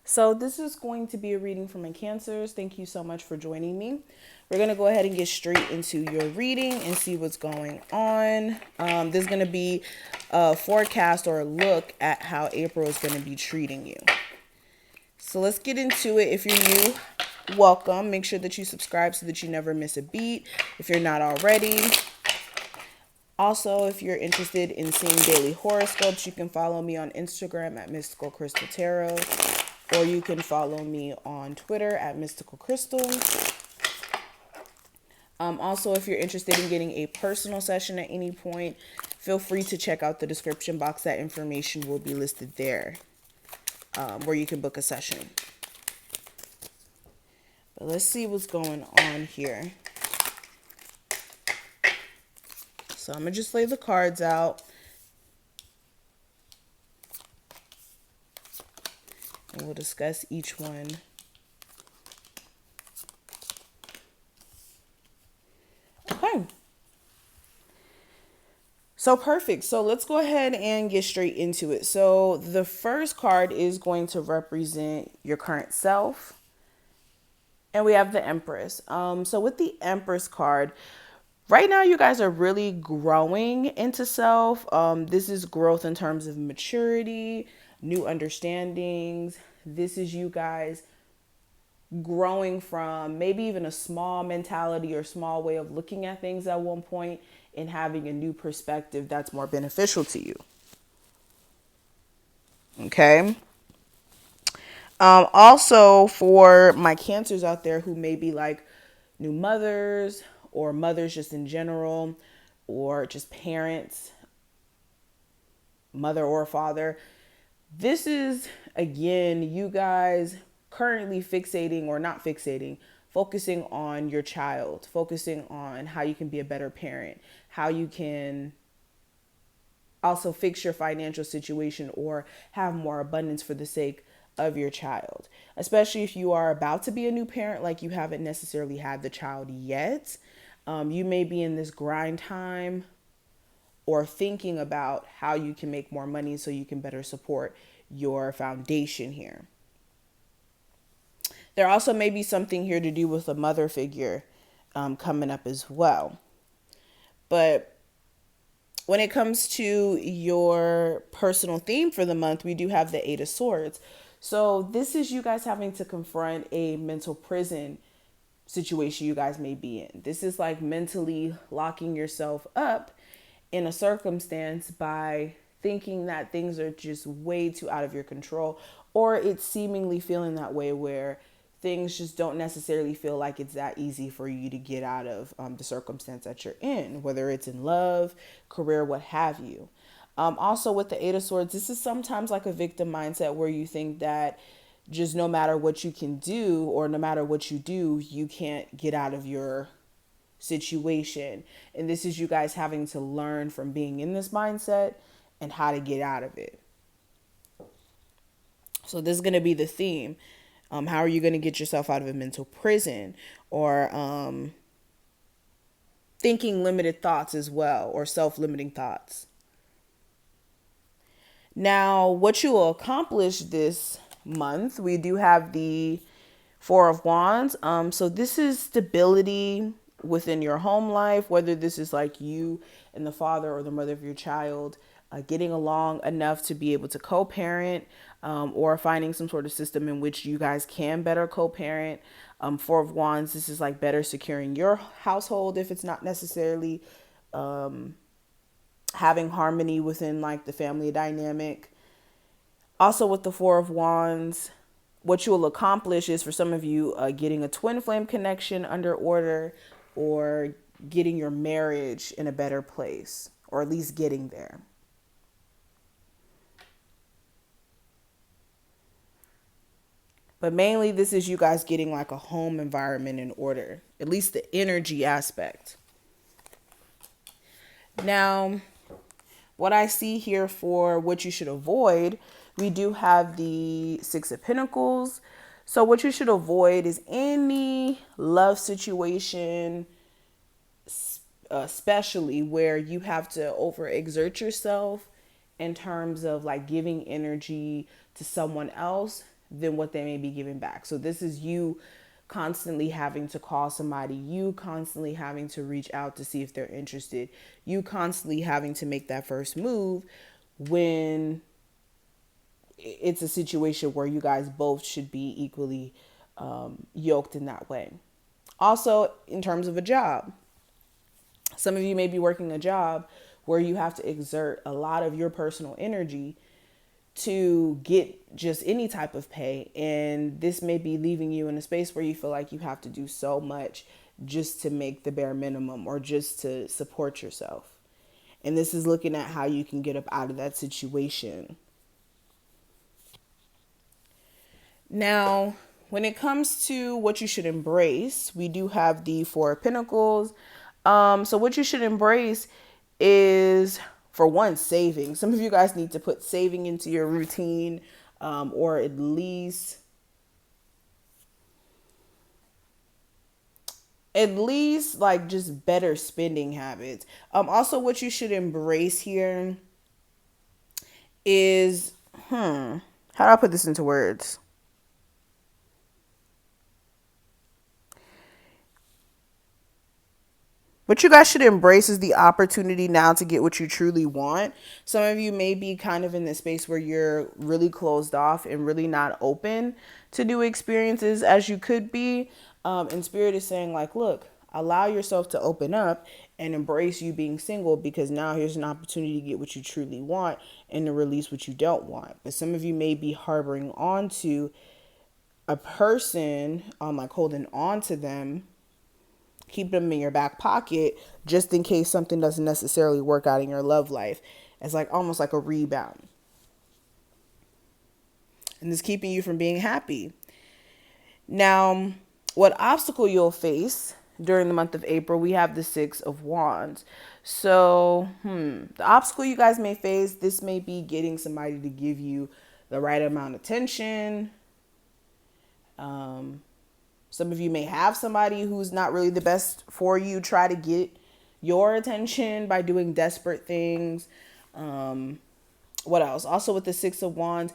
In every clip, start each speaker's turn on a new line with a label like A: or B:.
A: So this is going to be a reading for my Cancers. Thank you so much for joining me. We're going to go ahead and get straight into your reading and see what's going on. There's going to be a forecast or a look at how April is going to be treating you. So let's get into it. If you're new, welcome. Make sure that you subscribe so that you never miss a beat if you're not already. Also, if you're interested in seeing daily horoscopes, you can follow me on Instagram at Mystical Crystal Tarot, or you can follow me on Twitter at Mystical Crystal. Also, if you're interested in getting a personal session at any point, feel free to check out the description box. That information will be listed there, where you can book a session. But let's see what's going on here. So I'm going to just lay the cards out. And we'll discuss each one. Okay. So perfect. So let's go ahead and get straight into it. So the first card is going to represent your current self. And we have the Empress. So with the Empress card, right now you guys are really growing into self. This is growth in terms of maturity, new understandings. This is you guys growing from maybe even a small mentality or small way of looking at things at one point and having a new perspective that's more beneficial to you. Okay. Also, for my Cancers out there who may be like new mothers or mothers just in general, or just parents, mother or father, this is again you guys currently fixating or not fixating, focusing on your child, focusing on how you can be a better parent, how you can also fix your financial situation or have more abundance for the sake of your child. Especially if you are about to be a new parent, like you haven't necessarily had the child yet. You may be in this grind time or thinking about how you can make more money so you can better support your foundation here. There also may be something here to do with a mother figure coming up as well. But when it comes to your personal theme for the month, we do have the Eight of Swords. So this is you guys having to confront a mental prison situation you guys may be in. This is like mentally locking yourself up in a circumstance by thinking that things are just way too out of your control, or it's seemingly feeling that way where things just don't necessarily feel like it's that easy for you to get out of the circumstance that you're in, whether it's in love, career, what have you. Also, with the Eight of Swords, this is sometimes like a victim mindset where you think that just no matter what you can do or no matter what you do, you can't get out of your situation. And this is you guys having to learn from being in this mindset and how to get out of it. So this is going to be the theme. How are you going to get yourself out of a mental prison, or thinking limited thoughts as well, or self-limiting thoughts? Now, what you will accomplish this month, we do have the Four of Wands. So this is stability within your home life, whether this is like you and the father or the mother of your child getting along enough to be able to co-parent, or finding some sort of system in which you guys can better co-parent. Four of Wands, this is like better securing your household if it's not necessarily having harmony within like the family dynamic. Also with the Four of Wands, what you will accomplish is for some of you getting a twin flame connection under order, or getting your marriage in a better place, or at least getting there. But mainly this is you guys getting like a home environment in order, at least the energy aspect. Now, what I see here for what you should avoid, we do have the Six of Pentacles. So what you should avoid is any love situation, especially where you have to overexert yourself in terms of like giving energy to someone else than what they may be giving back. So this is you constantly having to call somebody, you constantly having to reach out to see if they're interested, you constantly having to make that first move when it's a situation where you guys both should be equally yoked in that way. Also, in terms of a job, some of you may be working a job where you have to exert a lot of your personal energy to get just any type of pay. And this may be leaving you in a space where you feel like you have to do so much just to make the bare minimum or just to support yourself. And this is looking at how you can get up out of that situation. Now, when it comes to what you should embrace, we do have the Four of Pentacles. So what you should embrace is, for one, saving. Some of you guys need to put saving into your routine, or at least like just better spending habits. Also, what you should embrace here is, how do I put this into words? What you guys should embrace is the opportunity now to get what you truly want. Some of you may be kind of in this space where you're really closed off and really not open to new experiences as you could be. And Spirit is saying, like, look, allow yourself to open up and embrace you being single, because now here's an opportunity to get what you truly want and to release what you don't want. But some of you may be harboring on to a person, like holding on to them, keep them in your back pocket just in case something doesn't necessarily work out in your love life. It's like almost like a rebound. And it's keeping you from being happy. Now, what obstacle you'll face during the month of April, we have the Six of Wands. So, the obstacle you guys may face, this may be getting somebody to give you the right amount of attention. Some of you may have somebody who's not really the best for you, try to get your attention by doing desperate things. What else? Also with the Six of Wands.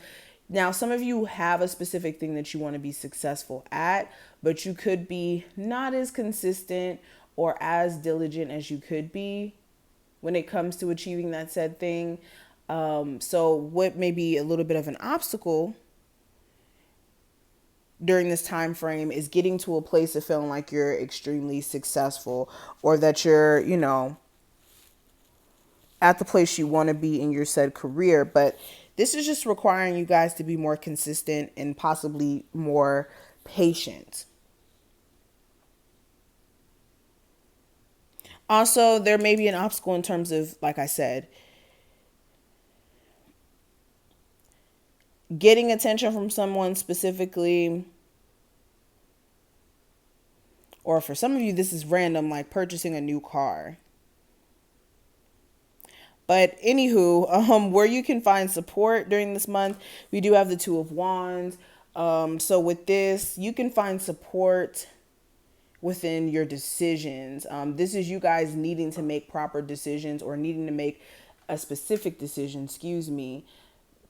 A: Now, some of you have a specific thing that you want to be successful at, but you could be not as consistent or as diligent as you could be when it comes to achieving that said thing. So what may be a little bit of an obstacle during this time frame is getting to a place of feeling like you're extremely successful, or that you're, at the place you want to be in your said career. But this is just requiring you guys to be more consistent and possibly more patient. Also, there may be an obstacle in terms of, like I said, getting attention from someone specifically, or for some of you, this is random, like purchasing a new car. But anywho, where you can find support during this month, we do have the Two of Wands. So with this, you can find support within your decisions. This is you guys needing to make proper decisions, or needing to make a specific decision,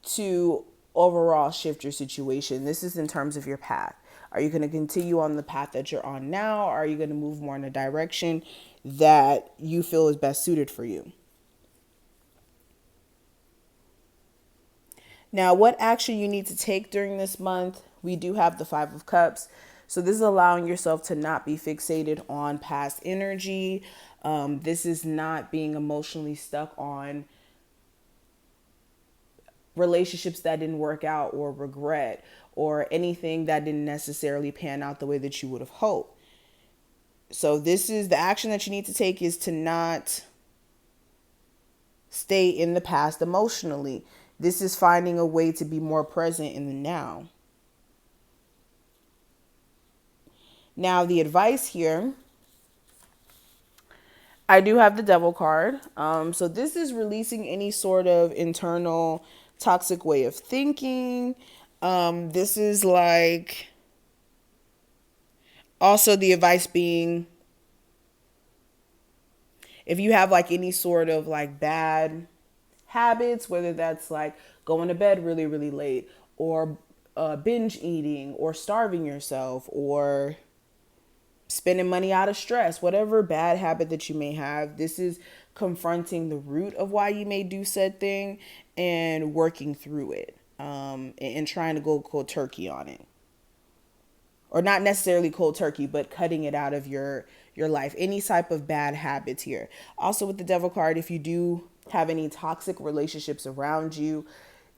A: to overall shift your situation. This is in terms of your path. Are you going to continue on the path that you're on now? Or are you going to move more in a direction that you feel is best suited for you? Now, what action you need to take during this month? We do have the Five of Cups. So this is allowing yourself to not be fixated on past energy. This is not being emotionally stuck on relationships that didn't work out, or regret, or anything that didn't necessarily pan out the way that you would have hoped. So this is the action that you need to take, is to not stay in the past emotionally. This is finding a way to be more present in the now. Now, the advice here, I do have the Devil card. So this is releasing any sort of internal toxic way of thinking. This is like, also the advice being, if you have like any sort of like bad habits, whether that's like going to bed really, really late, or binge eating or starving yourself or spending money out of stress, whatever bad habit that you may have. This is confronting the root of why you may do said thing and working through it, and trying to go cold turkey on it. Or not necessarily cold turkey, but cutting it out of your life. Any type of bad habits here. Also with the devil card, if you do have any toxic relationships around you,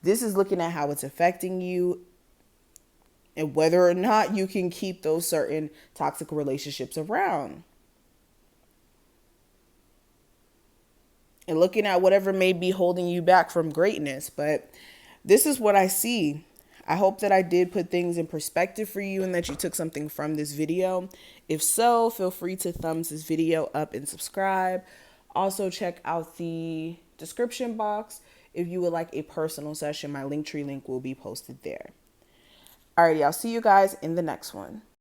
A: this is looking at how it's affecting you and whether or not you can keep those certain toxic relationships around. And looking at whatever may be holding you back from greatness. But this is what I see. I hope that I did put things in perspective for you and that you took something from this video. If so, feel free to thumbs this video up and subscribe. Also, check out the description box if you would like a personal session. My Linktree link will be posted there. Alrighty, I'll see you guys in the next one.